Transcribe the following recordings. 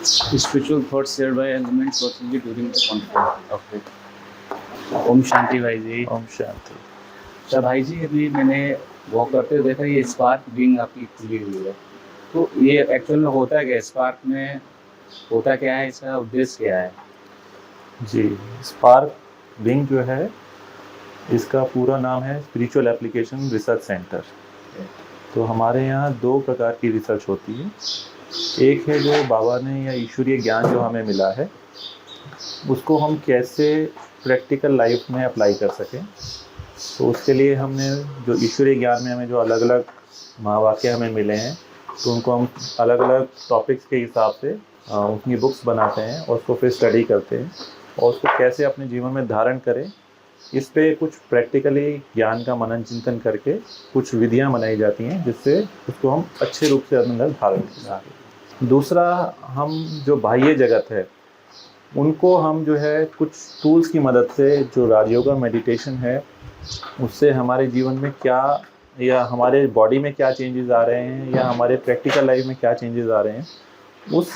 Spiritual thoughts shared by element possibly during the conflict. Okay. Om Shanti भाई जी। ओम शांति। अच्छा भाई जी, अभी मैंने वॉक करते हुए देखा ये स्पार्क विंग आपकी खुली हुई है, तो ये एक्चुअल में होता क्या है? स्पार्क में होता क्या है? इसका उद्देश्य क्या है? जी, स्पार्क विंग जो है इसका पूरा नाम है स्पिरिचुअल एप्लीकेशन रिसर्च सेंटर। तो हमारे यहाँ दो प्रकार की रिसर्च होती है। एक है जो बाबा ने या ईश्वरीय ज्ञान जो हमें मिला है उसको हम कैसे प्रैक्टिकल लाइफ में अप्लाई कर सकें। तो उसके लिए हमने जो ईश्वरीय ज्ञान में हमें जो अलग अलग महावाक्य हमें मिले हैं तो उनको हम अलग अलग टॉपिक्स के हिसाब से उनकी बुक्स बनाते हैं और उसको फिर स्टडी करते हैं और उसको कैसे अपने जीवन में धारण करें, इस पे कुछ प्रैक्टिकली ज्ञान का मनन चिंतन करके कुछ विधियां बनाई जाती हैं जिससे उसको हम अच्छे रूप से अंदर धारण कर सकें। दूसरा, हम जो बाह्य जगत है उनको हम जो है कुछ टूल्स की मदद से, जो राजयोगा मेडिटेशन है उससे हमारे जीवन में क्या या हमारे बॉडी में क्या चेंजेस आ रहे हैं या हमारे प्रैक्टिकल लाइफ में क्या चेंजेस आ रहे हैं, उस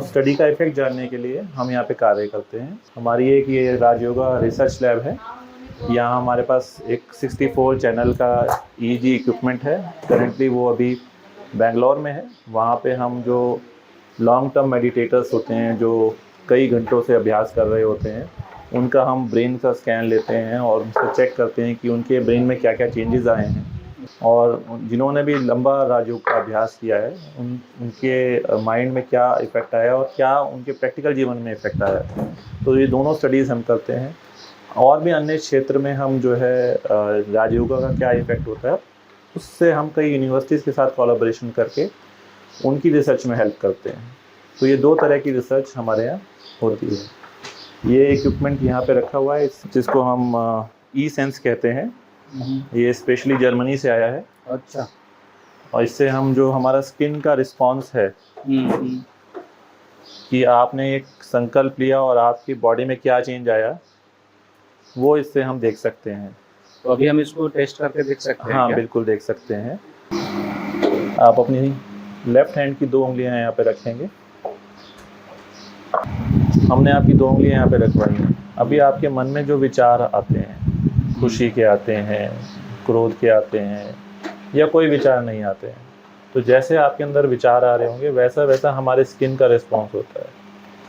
स्टडी का इफेक्ट जानने के लिए हम यहाँ पे कार्य करते हैं। हमारी एक ये राजयोगा रिसर्च लैब है। यहाँ हमारे पास एक 64 चैनल का ईईजी इक्विपमेंट है। करेंटली वो अभी बेंगलोर में है। वहाँ पे हम जो लॉन्ग टर्म मेडिटेटर्स होते हैं जो कई घंटों से अभ्यास कर रहे होते हैं उनका हम ब्रेन का स्कैन लेते हैं और उनसे चेक करते हैं कि उनके ब्रेन में क्या क्या चेंजेस आए हैं, और जिन्होंने भी लंबा राजयोग का अभ्यास किया है उनके माइंड में क्या इफ़ेक्ट आया और क्या उनके प्रैक्टिकल जीवन में इफ़ेक्ट आया। तो ये दोनों स्टडीज़ हम करते हैं। और भी अन्य क्षेत्र में हम जो है राजयोगा का क्या इफ़ेक्ट होता है उससे हम कई यूनिवर्सिटीज़ के साथ कोलैबोरेशन करके उनकी रिसर्च में हेल्प करते हैं। तो ये दो तरह की रिसर्च हमारे यहाँ होती है। ये इक्विपमेंट यहाँ पे रखा हुआ है जिसको हम ई सेंस कहते हैं। ये स्पेशली जर्मनी से आया है। अच्छा। और इससे हम जो हमारा स्किन का रिस्पांस है कि आपने एक संकल्प लिया और आपकी बॉडी में क्या चेंज आया, वो इससे हम देख सकते हैं। तो अभी हम इसको टेस्ट करके देख सकते हैं हाँ क्या? बिल्कुल देख सकते हैं। आप अपनी लेफ्ट हैंड की 2 उंगलियां यहाँ पे रखेंगे। हमने आपकी 2 उंगलियां यहाँ पे रखवाई हैं। अभी आपके मन में जो विचार आते हैं, खुशी के आते हैं, क्रोध के आते हैं या कोई विचार नहीं आते हैं, तो जैसे आपके अंदर विचार आ रहे होंगे वैसा वैसा हमारे स्किन का रिस्पॉन्स होता है।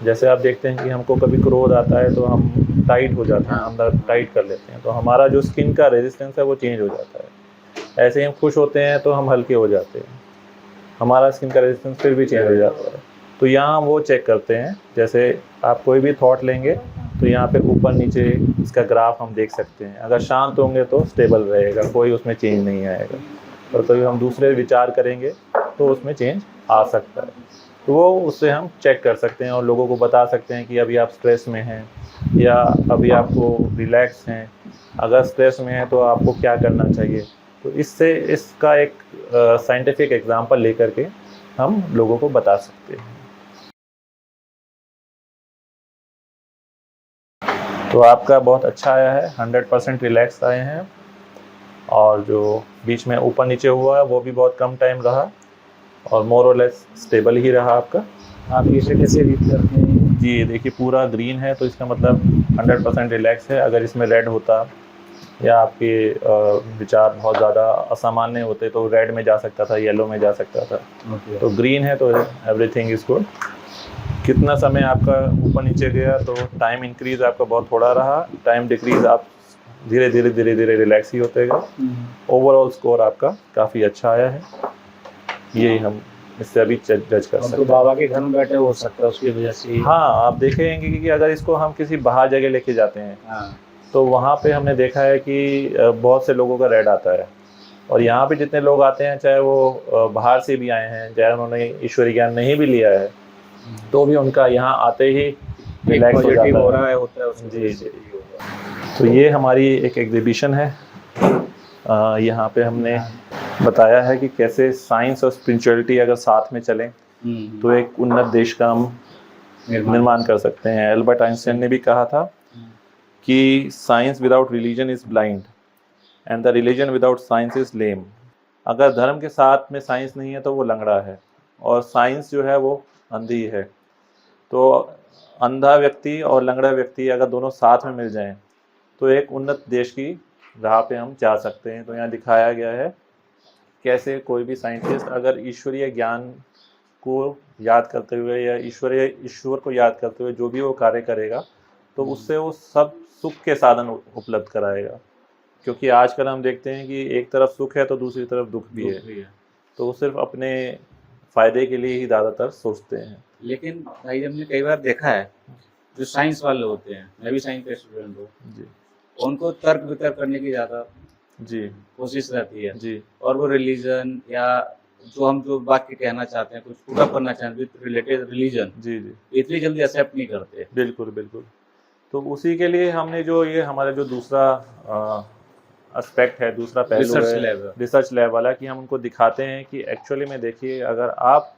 जैसे आप देखते हैं कि हमको कभी क्रोध आता है तो हम टाइट हो जाते हैं, अंदर टाइट कर लेते हैं, तो हमारा जो स्किन का रेजिस्टेंस है वो चेंज हो जाता है। ऐसे ही हम खुश होते हैं तो हम हल्के हो जाते हैं, हमारा स्किन का रेजिस्टेंस फिर भी चेंज हो जाता है। तो यहाँ हम वो चेक करते हैं। जैसे आप कोई भी थॉट लेंगे तो यहाँ पे ऊपर नीचे इसका ग्राफ हम देख सकते हैं। अगर शांत होंगे तो स्टेबल रहेगा, कोई उसमें चेंज नहीं आएगा, और कभी हम दूसरे विचार करेंगे तो उसमें चेंज आ सकता है। तो वो उससे हम चेक कर सकते हैं और लोगों को बता सकते हैं कि अभी आप स्ट्रेस में हैं या अभी आपको रिलैक्स हैं। अगर स्ट्रेस में है तो आपको क्या करना चाहिए। तो इससे इसका एक साइंटिफिक एग्जांपल लेकर के हम लोगों को बता सकते हैं। तो आपका बहुत अच्छा आया है, 100% रिलैक्स आए हैं, और जो बीच में ऊपर नीचे हुआ है वो भी बहुत कम टाइम रहा और मोर और लेस स्टेबल ही रहा आपका। आप इसे कैसे रीड करते हैं? जी देखिए, पूरा ग्रीन है तो इसका मतलब 100% रिलैक्स है। अगर इसमें रेड होता या आपके विचार बहुत ज़्यादा असामान्य होते तो रेड में जा सकता था, येलो में जा सकता था। तो ग्रीन है तो एवरीथिंग इज गुड। कितना समय आपका ऊपर नीचे गया तो टाइम इंक्रीज आपका बहुत थोड़ा रहा, टाइम डिक्रीज आप धीरे धीरे रिलैक्स ही होते गए। ओवरऑल स्कोर आपका काफ़ी अच्छा आया है, यही हम इससे अभी जज कर सकते हैं। तो बाबा के घर में बैठे हो सकता है उसकी वजह से। हाँ, आप देखेंगे कि अगर इसको हम किसी बाहर जगह लेके जाते हैं तो वहाँ पे हमने देखा है कि बहुत से लोगों का रेड आता है, और यहाँ पे जितने लोग आते हैं चाहे वो बाहर से भी आए हैं, चाहे उन्होंने ईश्वरीय ज्ञान नहीं भी लिया है, तो भी उनका यहाँ आते ही रिलैक्स हो जाता है। होता है जी जी। तो ये हमारी एक एग्जीबिशन है। यहाँ पे हमने बताया है कि कैसे साइंस और स्पिरिचुअलिटी अगर साथ में चलें तो एक उन्नत देश का हम निर्माण कर सकते हैं। एल्बर्ट आइंस्टाइन ने भी कहा था कि science without religion is blind and the religion without science is lame. अगर धर्म के साथ में साइंस नहीं है तो वो लंगड़ा है, और साइंस जो है वो अंधी है। तो अंधा व्यक्ति और लंगड़ा व्यक्ति अगर दोनों साथ में मिल जाएं तो एक उन्नत देश की राह पे हम जा सकते हैं। तो यहाँ दिखाया गया है कैसे कोई भी साइंटिस्ट अगर ईश्वरीय ज्ञान को याद करते हुए या ईश्वर को याद करते हुए जो भी वो कार्य करेगा तो उससे वो सब सुख के साधन उपलब्ध कराएगा। क्योंकि आजकल हम देखते हैं कि एक तरफ सुख है तो दूसरी तरफ दुख भी है, तो वो सिर्फ अपने फायदे के लिए ही ज़्यादातर सोचते हैं। लेकिन भाई हमने कई बार देखा है जो साइंस वाले होते हैं, मैं भी साइंस का स्टूडेंट हूँ, जी उनको तर्क वितर्क करने की ज़्यादा जी कोशिश रहती है जी और वो रिलीजन या जो वाक्य कहना चाहते हैं, कुछ पूरा करना चाहते हैं विद रिलेटेड रिलीजन, जी जी इतनी जल्दी एक्सेप्ट नहीं करते। बिल्कुल बिल्कुल। तो उसी के लिए हमने जो ये हमारा जो दूसरा एस्पेक्ट है, दूसरा पहलू रिसर्च है लैब रिसर्च लैब वाला, कि हम उनको दिखाते हैं कि एक्चुअली में देखिए अगर आप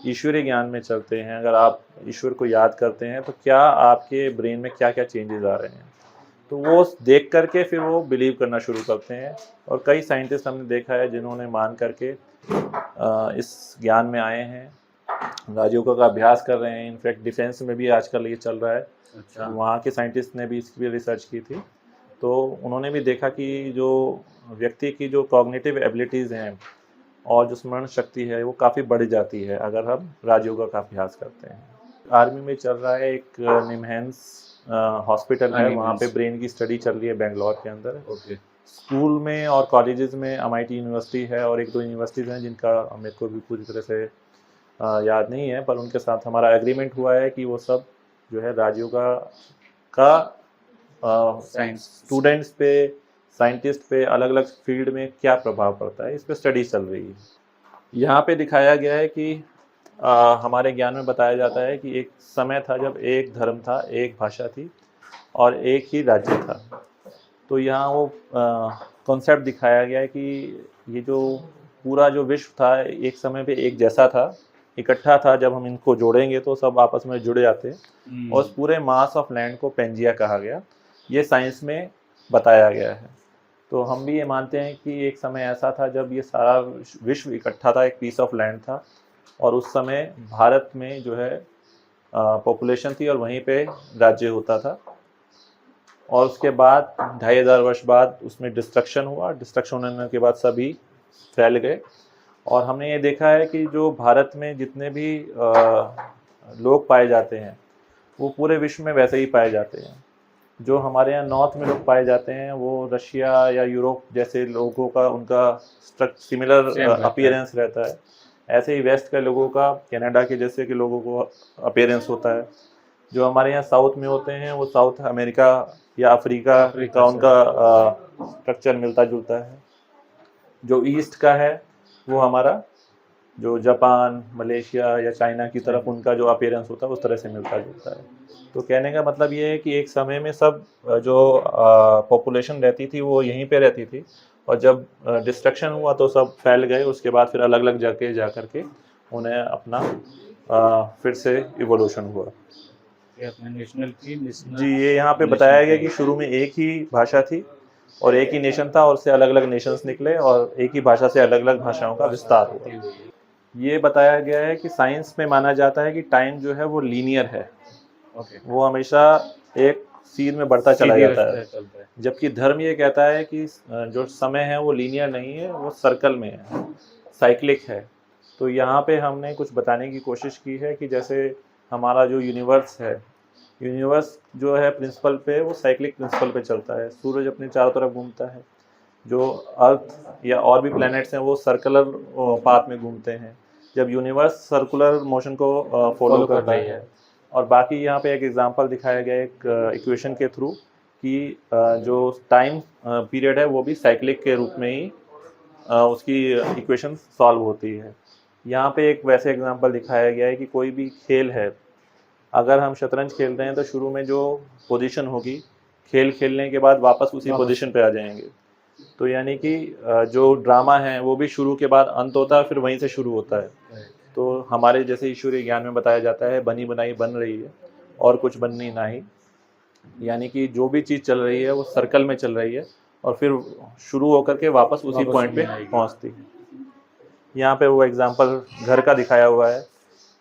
ईश्वरीय ज्ञान में चलते हैं, अगर आप ईश्वर को याद करते हैं तो क्या आपके ब्रेन में क्या क्या चेंजेस आ रहे हैं। तो वो देख करके फिर वो बिलीव करना शुरू करते हैं। और कई साइंटिस्ट हमने देखा है जिन्होंने मान करके इस ज्ञान में आए हैं, राजयोगा का अभ्यास कर रहे हैं। इनफैक्ट डिफेंस में भी आजकल ये चल रहा है। अच्छा। वहाँ के साइंटिस्ट ने भी इसकी भी रिसर्च की थी, तो उन्होंने भी देखा कि जो व्यक्ति की जो कॉग्निटिव एबिलिटीज़ हैं और जो स्मरण शक्ति है वो काफ़ी बढ़ जाती है अगर हम राजयोगा का अभ्यास करते हैं। आर्मी में चल रहा है एक निमहैंस हॉस्पिटल है, वहाँ पे ब्रेन की स्टडी चल रही है बेंगलोर के अंदर। ओके। स्कूल में और कॉलेजेस में MIT यूनिवर्सिटी है और एक दो यूनिवर्सिटीज़ हैं जिनका मेरे को भी पूरी तरह से याद नहीं है, पर उनके साथ हमारा एग्रीमेंट हुआ है कि वो सब जो है राजयोगा का स्टूडेंट्स पे, साइंटिस्ट पे, अलग अलग फील्ड में क्या प्रभाव पड़ता है, इस पे स्टडी चल रही है। यहाँ पे दिखाया गया है कि हमारे ज्ञान में बताया जाता है कि एक समय था जब एक धर्म था, एक भाषा थी और एक ही राज्य था। तो यहाँ वो कॉन्सेप्ट दिखाया गया है कि ये जो पूरा जो विश्व था एक समय पे एक जैसा था, इकट्ठा था। जब हम इनको जोड़ेंगे तो सब आपस में जुड़ जाते हैं और उस पूरे मास ऑफ लैंड को पेंजिया कहा गया। ये साइंस में बताया गया है। तो हम भी ये मानते हैं कि एक समय ऐसा था जब ये सारा विश्व इकट्ठा था, एक पीस ऑफ लैंड था और उस समय भारत में जो है पॉपुलेशन थी और वहीं पे राज्य होता था। और उसके बाद 2500 वर्ष बाद उसमें डिस्ट्रक्शन हुआ। डिस्ट्रक्शन होने के बाद सभी फैल गए और हमने ये देखा है कि जो भारत में जितने भी लोग पाए जाते हैं वो पूरे विश्व में वैसे ही पाए जाते हैं। जो हमारे यहाँ नॉर्थ में लोग पाए जाते हैं वो रशिया या यूरोप जैसे लोगों का उनका सिमिलर अपीयरेंस रहता है। ऐसे ही वेस्ट के लोगों का कनाडा के जैसे के लोगों को अपीयरेंस होता है। जो हमारे यहाँ साउथ में होते हैं वो साउथ अमेरिका या अफ्रीका का उनका स्ट्रक्चर मिलता जुलता है। जो ईस्ट का है वो हमारा जो जापान, मलेशिया या चाइना की तरफ उनका जो अपीयरेंस होता है उस तरह से मिलता जुलता है। तो कहने का मतलब ये है कि एक समय में सब जो पॉपुलेशन रहती थी वो यहीं पे रहती थी और जब डिस्ट्रक्शन हुआ तो सब फैल गए। उसके बाद फिर अलग अलग जगह जा करके उन्हें अपना फिर से इवोल्यूशन हुआ। जी, ये यहाँ पे बताया गया कि शुरू में एक ही भाषा थी और एक ही नेशन था और उससे अलग अलग नेशंस निकले और एक ही भाषा से अलग अलग भाषाओं का विस्तार हुआ। ये बताया गया है कि साइंस में माना जाता है कि टाइम जो है वो लीनियर है। वो हमेशा एक सीध में बढ़ता चला जाता है, जबकि धर्म ये कहता है कि जो समय है वो लीनियर नहीं है, वो सर्कल में है, साइक्लिक है। तो यहाँ पे हमने कुछ बताने की कोशिश की है कि जैसे हमारा जो यूनिवर्स है, यूनिवर्स जो है प्रिंसिपल पे वो साइक्लिक प्रिंसिपल पे चलता है। सूरज अपने चारों तरफ घूमता है, जो अर्थ या और भी प्लैनेट्स हैं वो सर्कुलर पाथ में घूमते हैं, जब यूनिवर्स सर्कुलर मोशन को फॉलो करता है। और बाकी यहाँ पे एक एग्जांपल दिखाया गया एक इक्वेशन के थ्रू कि जो टाइम पीरियड है वो भी साइक्लिक के रूप में ही उसकी इक्वेशन सॉल्व होती है। यहाँ पे एक वैसे एग्जांपल दिखाया गया है कि कोई भी खेल है, अगर हम शतरंज खेल रहे हैं तो शुरू में जो पोजीशन होगी खेल खेलने के बाद वापस उसी पोजीशन पे आ जाएंगे। तो यानी कि जो ड्रामा है वो भी शुरू के बाद अंत होता है, फिर वहीं से शुरू होता है। तो हमारे जैसे ईश्वरीय ज्ञान में बताया जाता है बनी बनाई बन रही है और कुछ बननी नहीं, यानी कि जो भी चीज़ चल रही है वो सर्कल में चल रही है और फिर शुरू होकर के वापस उसी पॉइंट पे पहुंचती है। यहाँ पे वो एग्जांपल घर का दिखाया हुआ है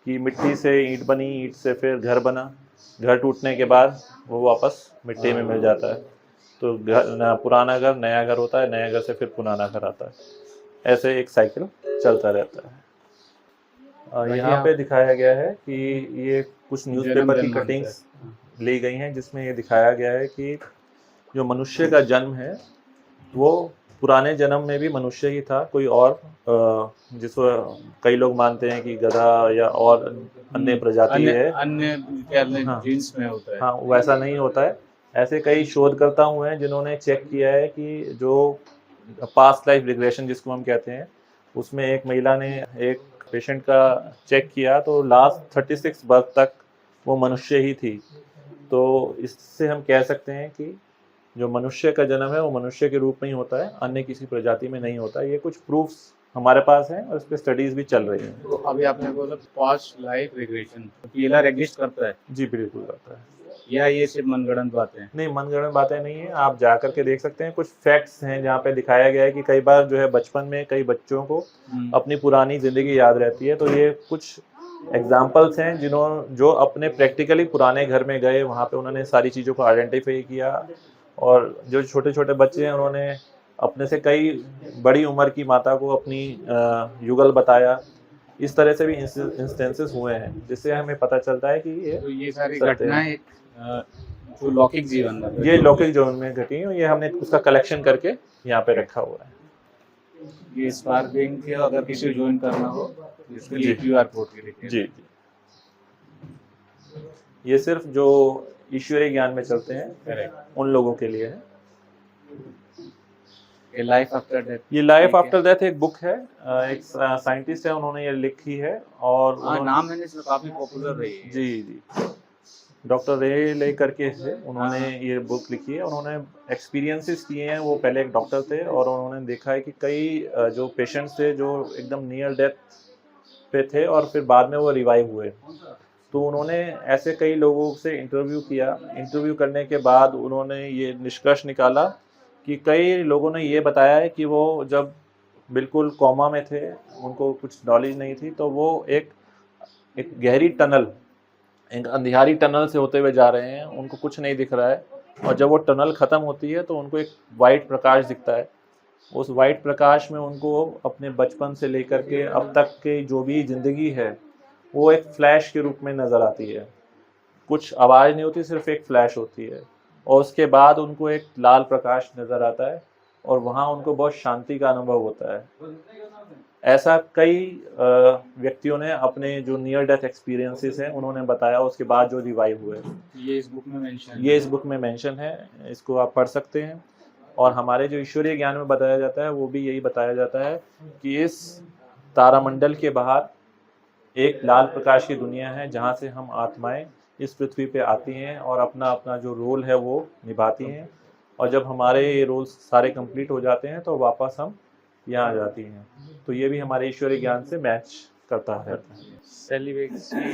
कि मिट्टी से ईंट बनी, ईंट से फिर घर बना, घर टूटने के बाद वो वापस मिट्टी में मिल जाता है। तो पुराना घर नया घर होता है, नया घर से फिर पुराना घर आता है, ऐसे एक साइकिल चलता रहता है। और यहाँ पे दिखाया गया है कि ये कुछ न्यूज़पेपर की कटिंग्स ली गई हैं, जिसमें ये दिखाया गया है कि जो मनुष्य का जन्म है वो पुराने जन्म में भी मनुष्य ही था, कोई और जिसको कई लोग मानते हैं कि गधा या और अन्य प्रजाति है, अन्य जीन्स में होता है। हाँ, वैसा नहीं होता है। ऐसे कई शोधकर्ता हुए हैं जिन्होंने चेक किया है कि जो पास्ट लाइफ रिग्रेशन जिसको हम कहते हैं, उसमें एक महिला ने एक पेशेंट का चेक किया तो लास्ट 36 बर्थ तक वो मनुष्य ही थी। तो इससे हम कह सकते हैं कि जो मनुष्य का जन्म है वो मनुष्य के रूप में ही होता है, अन्य किसी प्रजाति में नहीं होता। ये कुछ प्रूफ्स हमारे पास हैं और इस पे स्टडीज भी चल रही हैं। तो अभी आपने बोला past life regression, PLR exist करता है? जी बिल्कुल करता है। या ये सिर्फ मनगढ़ंत बातें हैं? नहीं, मनगढ़ंत बातें नहीं है, आप जा करके देख सकते हैं। कुछ फैक्ट्स हैं जहाँ पे दिखाया गया है कि कई बार जो है बचपन में कई बच्चों को अपनी पुरानी जिंदगी याद रहती है। तो ये कुछ एग्जाम्पल्स हैं जो अपने प्रैक्टिकली पुराने घर में गए, वहाँ पे उन्होंने सारी चीज़ों को आइडेंटिफाई किया, और जो छोटे छोटे बच्चे हैं उन्होंने अपने से कई बड़ी उम्र की माता को अपनी युगल बताया। इस तरह से भी इंस्टेंसेस हुए हैं, जिससे हमें पता चलता है कि ये सारी घटनाएं जो लौकिक जीवन में, ये लौकिक जीवन में घटी हैं, ये हमने उसका कलेक्शन करके यहाँ पे रखा हुआ है। ये स्पार्क बिंग के अगर किसी को ज्वाइन करना हो इसके लिए क्यूआर कोड के लिए जी, ये सिर्फ जो ईश्वरीय ज्ञान में चलते हैं उन लोगों के लिए है। ये लाइफ आफ्टर डेथ, ये लाइफ आफ्टर डेथ एक बुक है, एक साइंटिस्ट है, उन्होंने ये लिखी है, और नाम मैंने इसमें काफी पॉपुलर रही है। जी जी, डॉक्टर रे ले करके है, उन्होंने ये बुक लिखी है। उन्होंने एक्सपीरियंसेस किए हैं, वो पहले एक डॉक्टर थे और उन्होंने देखा है कि कई जो पेशेंट्स थे जो एकदम नियर डेथ पे थे और फिर बाद में वो रिवाइव हुए। तो उन्होंने ऐसे कई लोगों से इंटरव्यू किया। इंटरव्यू करने के बाद उन्होंने ये निष्कर्ष निकाला कि कई लोगों ने ये बताया है कि वो जब बिल्कुल कोमा में थे, उनको कुछ नॉलेज नहीं थी, तो वो एक गहरी टनल, एक अंधियारी टनल से होते हुए जा रहे हैं, उनको कुछ नहीं दिख रहा है, और जब वो टनल ख़त्म होती है तो उनको एक वाइट प्रकाश दिखता है। उस वाइट प्रकाश में उनको अपने बचपन से लेकर के अब तक की जो भी ज़िंदगी है वो एक फ्लैश के रूप में नज़र आती है। कुछ आवाज़ नहीं होती, सिर्फ एक फ्लैश होती है, और उसके बाद उनको एक लाल प्रकाश नज़र आता है और वहाँ उनको बहुत शांति का अनुभव होता है। ऐसा कई व्यक्तियों ने अपने जो नियर डेथ एक्सपीरियंसेस हैं उन्होंने बताया, उसके बाद जो रिवाइव हुए। ये इस बुक में मेंशन है, इसको आप पढ़ सकते हैं। और हमारे जो ईश्वरीय ज्ञान में बताया जाता है वो भी यही बताया जाता है कि इस तारामंडल के बाहर एक लाल प्रकाश की दुनिया है, जहाँ से हम आत्माएं इस पृथ्वी पे आती हैं और अपना अपना जो रोल है वो निभाती हैं, और जब हमारे ये रोल सारे कंप्लीट हो जाते हैं तो वापस हम यहाँ आ जाती हैं। तो ये भी हमारे ईश्वरीय ज्ञान से मैच करता है।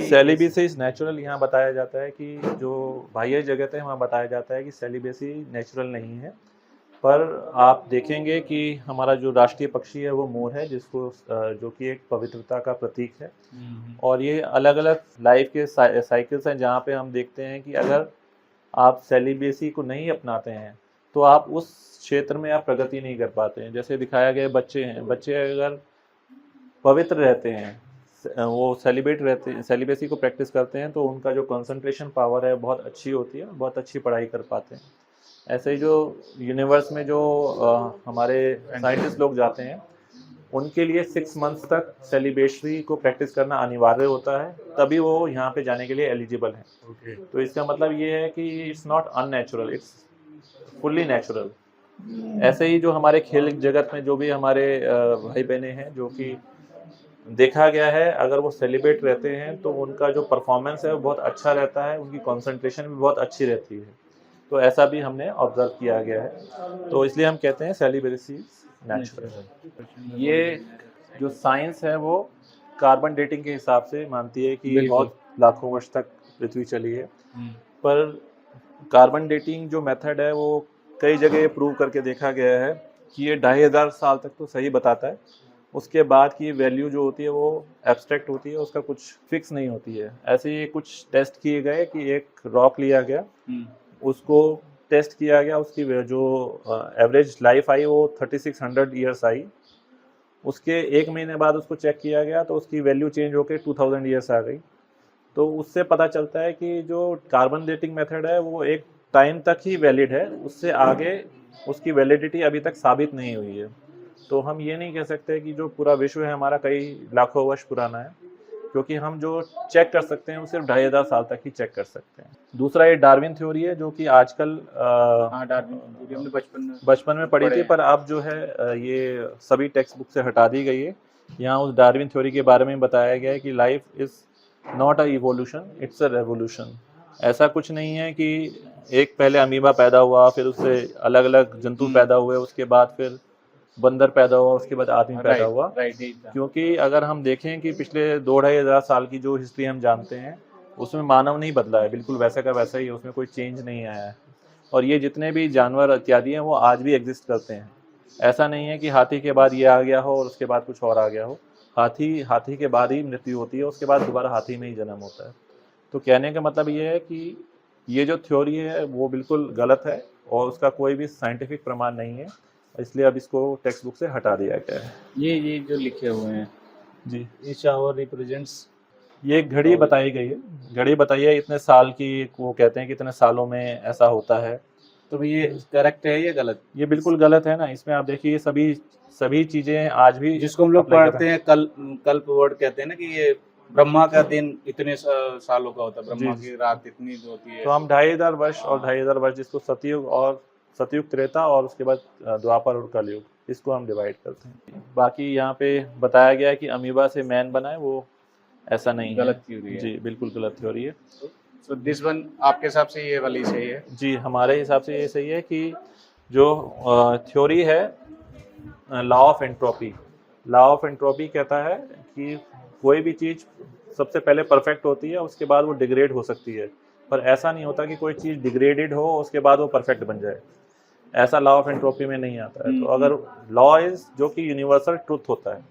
सेलिबेसी इज नेचुरल यहाँ बताया जाता है कि जो बाह्य जगत है वहाँ बताया जाता है कि सेलिबेसी नेचुरल नहीं है, पर आप देखेंगे कि हमारा जो राष्ट्रीय पक्षी है वो मोर है, जिसको जो कि एक पवित्रता का प्रतीक है। और ये अलग अलग लाइफ के साइकिल्स हैं जहाँ पे हम देखते हैं कि अगर आप सेलिबेसी को नहीं अपनाते हैं तो आप उस क्षेत्र में आप प्रगति नहीं कर पाते हैं। जैसे दिखाया गया बच्चे हैं, बच्चे अगर पवित्र रहते हैं, वो सेलिबेसी को प्रैक्टिस करते हैं, तो उनका जो कंसंट्रेशन पावर है बहुत अच्छी होती है, बहुत अच्छी पढ़ाई कर पाते हैं। ऐसे ही जो यूनिवर्स में जो हमारे साइंटिस्ट लोग जाते हैं उनके लिए 6 मंथ्स तक सेलिबेसी को प्रैक्टिस करना अनिवार्य होता है, तभी वो यहाँ पे जाने के लिए एलिजिबल हैं। तो इसका मतलब ये है कि it's not unnatural, it's fully natural. ऐसे ही जो हमारे खेल जगत में जो भी हमारे भाई बहनें हैं, जो कि देखा गया है अगर वो सेलिब्रेट रहते हैं तो उनका जो परफॉर्मेंस है वो बहुत अच्छा रहता है, उनकी कंसंट्रेशन भी बहुत अच्छी रहती है। तो ऐसा भी हमने ऑब्जर्व किया गया है, तो इसलिए हम कहते हैं सेलिब्रेसी नेचुरल। ये जो साइंस है वो कार्बन डेटिंग के हिसाब से मानती है कि बहुत लाखों वर्ष तक पृथ्वी चली है, पर कार्बन डेटिंग जो मेथड है वो कई जगह प्रूव करके देखा गया है कि ये 2500 साल तक तो सही बताता है, उसके बाद की वैल्यू जो होती है वो एब्स्ट्रैक्ट होती है, उसका कुछ फिक्स नहीं होती है। ऐसे ही कुछ टेस्ट किए गए कि एक रॉक लिया गया, उसको टेस्ट किया गया, उसकी जो एवरेज लाइफ आई वो 3600 ईयर्स आई। उसके 1 महीने बाद उसको चेक किया गया तो उसकी वैल्यू चेंज होकर 2000 ईयर्स आ गई। तो उससे पता चलता है कि जो कार्बन डेटिंग मेथड है वो एक टाइम तक ही वैलिड है, उससे आगे उसकी वैलिडिटी अभी तक साबित नहीं हुई है। तो हम ये नहीं कह सकते कि जो पूरा विश्व है हमारा कई लाखों वर्ष पुराना है, क्योंकि हम जो चेक कर सकते हैं वो सिर्फ 2500 साल तक ही चेक कर सकते हैं। दूसरा ये डार्विन थ्योरी है, जो कि आजकल हाँ, डार्विन थ्योरी हमने बचपन में पढ़ी थी, पढ़े पर अब जो है ये सभी टेक्स्ट बुक से हटा दी गई है। यहाँ उस डार्विन थ्योरी के बारे में बताया गया है कि life is not a evolution, it's a revolution. ऐसा कुछ नहीं है कि एक पहले अमीबा पैदा हुआ, फिर उससे अलग अलग जंतु पैदा हुए, उसके बाद फिर बंदर पैदा हुआ, उसके बाद आदमी पैदा हुआ। क्योंकि अगर हम देखें कि पिछले 2-2.5 साल की जो हिस्ट्री हम जानते हैं उसमें मानव नहीं बदला है, बिल्कुल वैसा का वैसा ही, उसमें कोई चेंज नहीं आया है। और ये जितने भी जानवर इत्यादि हैं वो आज भी एग्जिस्ट करते हैं। ऐसा नहीं है कि हाथी के बाद ये आ गया हो और उसके बाद कुछ और आ गया हो। हाथी के बाद ही मृत्यु होती है, उसके बाद दोबारा हाथी में ही जन्म होता है। तो कहने का मतलब ये है कि ये जो थ्योरी है वो बिल्कुल गलत है और उसका कोई भी साइंटिफिक प्रमाण नहीं है, इसलिए अब इसको टेक्स्ट बुक से हटा दिया गया है। ये जो लिखे हुए हैं जी, ईच आवर रिप्रेजेंट्स, ये एक घड़ी बताई गई है, घड़ी बताई है इतने साल की, वो कहते हैं कि इतने सालों में ऐसा होता है। तो ये करेक्ट है या गलत? ये बिल्कुल गलत है ना। इसमें आप देखिए सभी चीजें आज भी, जिसको हम लोग पढ़ते हैं कल्प वर्ड कहते हैं ना, कि ये ब्रह्मा का दिन इतने सालों का होता है, ब्रह्मा की रात इतनी होती है। तो हम 2500 वर्ष और 2500 वर्ष, जिसको सतयुग त्रेता और उसके बाद द्वापर और कलयुग, इसको हम डिवाइड करते हैं। बाकी यहाँ पे बताया गया है कि अमीबा से मैन बना है, वो ऐसा नहीं है, गलत थ्योरी है। जी बिल्कुल गलत थ्योरी है। सो दिस वन आपके हिसाब से ये वाली सही है? जी, हमारे हिसाब से ये सही है कि जो थ्योरी है law of entropy, law of entropy कहता है कि कोई भी चीज़ सबसे पहले परफेक्ट होती है, उसके बाद वो डिग्रेड हो सकती है, पर ऐसा नहीं होता कि कोई चीज़ डिग्रेडेड हो उसके बाद वो परफेक्ट बन जाए। ऐसा लॉ ऑफ एंट्रोपी में नहीं आता है। तो अगर लॉ इज जो कि यूनिवर्सल ट्रुथ होता है,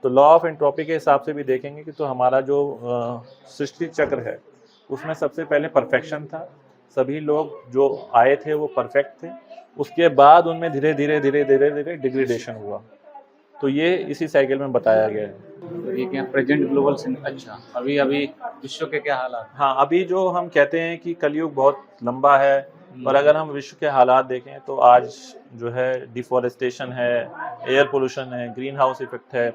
तो लॉ ऑफ एंट्रोपी के हिसाब से भी देखेंगे कि तो हमारा जो सृष्टि चक्र है उसमें सबसे पहले परफेक्शन था, सभी लोग जो आए थे वो परफेक्ट थे, उसके बाद उनमें धीरे धीरे डिग्रेडेशन हुआ। तो ये इसी साइकिल में बताया गया है। तो ये क्या प्रेजेंट ग्लोबल सीन? अच्छा, अभी विश्व के क्या हालात? हाँ, अभी जो हम कहते हैं कि कलयुग बहुत लंबा है, पर अगर हम विश्व के हालात देखें तो आज जो है डिफॉरेस्टेशन है, एयर पोल्यूशन है, ग्रीन हाउस इफेक्ट है,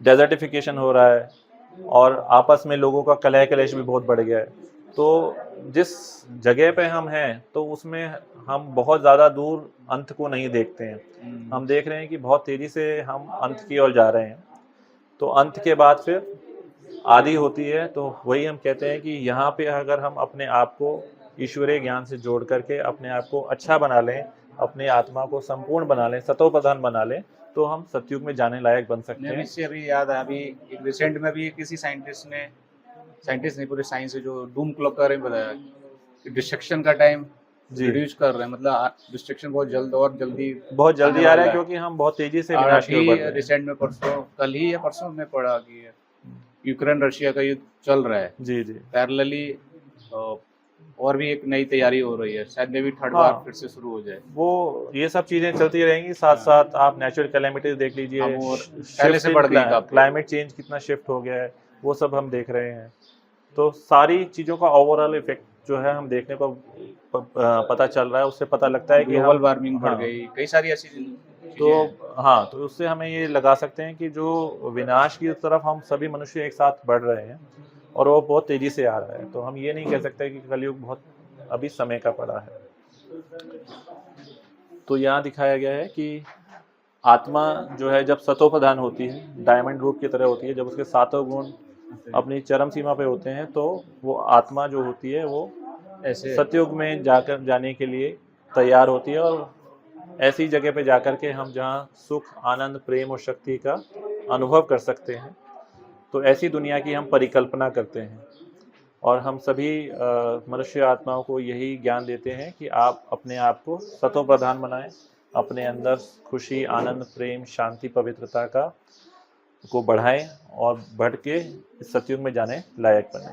डेजर्टिफिकेशन हो रहा है, और आपस में लोगों का कलह कलेश भी बहुत बढ़ गया है। तो जिस जगह पे हम हैं तो उसमें हम बहुत ज़्यादा दूर अंत को नहीं देखते हैं। हम देख रहे हैं कि बहुत तेज़ी से हम अंत की ओर जा रहे हैं। तो अंत के बाद फिर आदि होती है। तो वही हम कहते हैं कि यहाँ पे अगर हम अपने आप को ईश्वरीय ज्ञान से जोड़ करके अपने आप को अच्छा बना लें, अपने आत्मा को संपूर्ण बना लें, सतोप्रधान बना लें, तो हम सतयुग में जाने लायक बन सकते हैं। इससे अभी याद है, अभी एक रिसेंट में भी किसी साइंटिस्ट नहीं, पूरे साइंस से, जो डूम क्लॉक के बारे में बताया कि डिस्ट्रक्शन का टाइम रिड्यूस कर रहे हैं, मतलब डिस्ट्रक्शन बहुत जल्दी आ रहा है, क्योंकि हम बहुत तेजी से विनाश की ओर बढ़ रहे हैं। रिसेंट में कल ही या परसों में पढ़ा कि यूक्रेन रशिया का युद्ध चल रहा है, जी पैरेलली और भी एक नई तैयारी हो रही है, शायद में भी थर्ड बार फिर से शुरू हो जाए। वो ये सब चीजें चलती रहेंगी, साथ साथ आप नेचुरल कैलेमिटीज देख लीजिए, पहले से बढ़ गई, क्लाइमेट चेंज कितना शिफ्ट हो गया है, वो सब हम देख रहे हैं। तो सारी चीजों का ओवरऑल इफेक्ट जो है हम देखने को पता चल रहा है। उससे पता लगता है कि ग्लोबल वार्मिंग बढ़ गई, कई सारी ऐसी तो उससे हमें ये लगा सकते हैं कि जो विनाश की तरफ हम सभी मनुष्य एक साथ बढ़ रहे हैं और वो बहुत तेजी से आ रहा है। तो हम ये नहीं कह सकते कि कलयुग बहुत अभी समय का पड़ा है। तो यहाँ दिखाया गया है कि आत्मा जो है जब सतोप्रधान होती है, डायमंड रूप की तरह होती है, जब उसके सातों गुण अपनी चरम सीमा पे होते हैं, तो वो आत्मा जो होती है वो ऐसे सतयुग में जाने के लिए तैयार होती है, और ऐसी जगह पे जाकर के हम जहाँ सुख, आनंद, प्रेम और शक्ति का अनुभव कर सकते हैं। तो ऐसी दुनिया की हम परिकल्पना करते हैं, और हम सभी मनुष्य आत्माओं को यही ज्ञान देते हैं कि आप अपने आप को सतोप्रधान बनाएं, अपने अंदर खुशी, आनंद, प्रेम, शांति, पवित्रता का को बढ़ाएं और बढ़ के इस सतयुग में जाने लायक बने।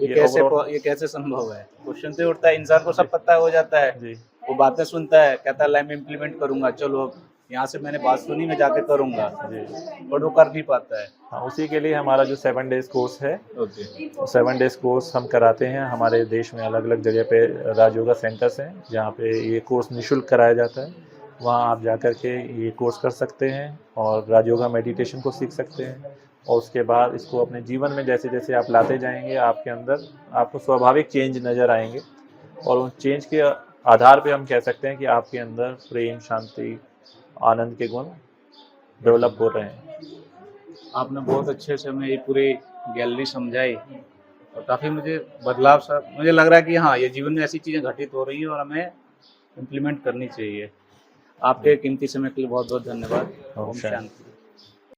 ये कैसे संभव है? क्वेश्चन तो उठता है, इंसान को सब पता हो जाता है, जी वो बातें सुनता है, कहता है मैं इम्प्लीमेंट करूंगा, चलो अब यहाँ से मैंने बात सुनी, मैं जाके करूंगा, जी। बट वो कर नहीं पाता है। हाँ, उसी के लिए हमारा जो 7 डेज कोर्स है, ओके। 7 डेज कोर्स हम कराते हैं। हमारे देश में अलग अलग जगह पे राजयोगा सेंटर्स हैं जहाँ पे ये कोर्स निःशुल्क कराया जाता है। वहाँ आप जा कर के ये कोर्स कर सकते हैं और राजयोगा मेडिटेशन को सीख सकते हैं, और उसके बाद इसको अपने जीवन में जैसे जैसे आप लाते जाएंगे आपके अंदर आपको स्वाभाविक चेंज नज़र आएंगे, और उन चेंज के आधार पे हम कह सकते हैं कि आपके अंदर प्रेम, शांति, आनंद के गुण डेवलप हो रहे हैं। आपने बहुत अच्छे से हमें ये पूरी गैलरी समझाई, और काफ़ी मुझे बदलाव सा मुझे लग रहा है कि हाँ, ये जीवन में ऐसी चीज़ें घटित हो रही हैं और हमें इम्प्लीमेंट करनी चाहिए। आपके कीमती समय के लिए बहुत बहुत धन्यवाद। ओम ओम शांति। शांति।